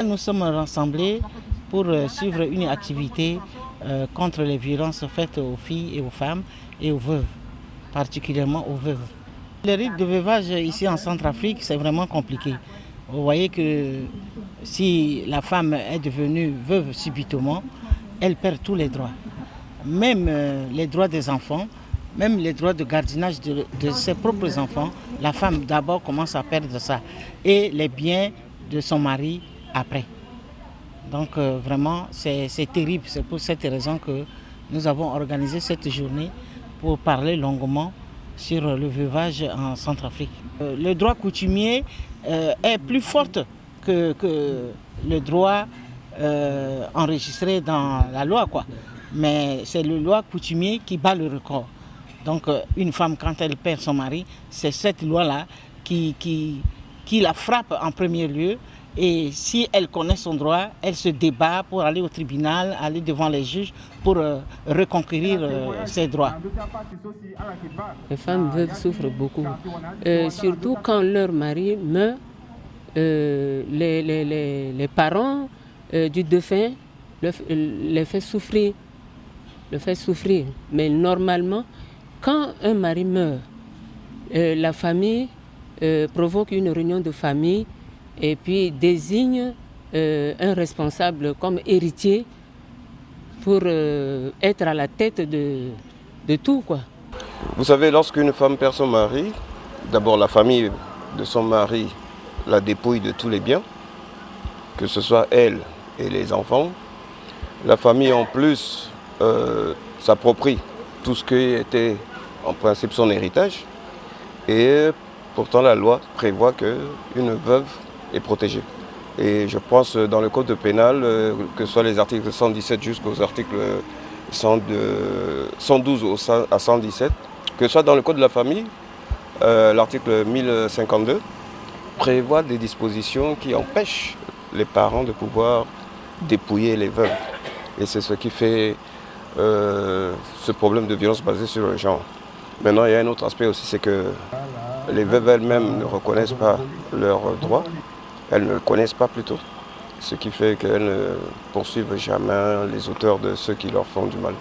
Nous sommes rassemblés pour suivre une activité contre les violences faites aux filles et aux femmes et aux veuves, particulièrement aux veuves. Le rythme de veuvage ici en Centrafrique, c'est vraiment compliqué. Vous voyez que si la femme est devenue veuve subitement, elle perd tous les droits. Même les droits des enfants, même les droits de gardiennage de ses propres enfants, la femme d'abord commence à perdre ça. Et les biens de son mari après. Donc vraiment, c'est terrible. C'est pour cette raison que nous avons organisé cette journée pour parler longuement sur le veuvage en Centrafrique. Le droit coutumier est plus fort que le droit enregistré dans la loi, quoi. Mais c'est le droit coutumier qui bat le record. Donc une femme, quand elle perd son mari, c'est cette loi-là qui la frappe en premier lieu. Et si elle connaît son droit, elle se débat pour aller au tribunal, aller devant les juges pour reconquérir ses droits. Les femmes veuves souffrent beaucoup, surtout quand leur mari meurt. Les parents du défunt les fait souffrir. Mais normalement, quand un mari meurt, la famille provoque une réunion de famille et puis désigne un responsable comme héritier pour être à la tête de tout, quoi. Vous savez, lorsqu'une femme perd son mari, d'abord la famille de son mari la dépouille de tous les biens, que ce soit elle et les enfants. La famille en plus s'approprie tout ce qui était en principe son héritage. Et pourtant la loi prévoit qu'une veuve est protégée. Et je pense dans le code pénal, que ce soit les articles 117 jusqu'aux articles 112 à 117, que ce soit dans le code de la famille, l'article 1052, prévoit des dispositions qui empêchent les parents de pouvoir dépouiller les veuves. Et c'est ce qui fait ce problème de violence basée sur le genre. Maintenant, il y a un autre aspect aussi, c'est que les veuves elles-mêmes ne reconnaissent pas leurs droits. Elles ne le connaissent pas plutôt. Ce qui fait qu'elles ne poursuivent jamais les auteurs de ceux qui leur font du mal.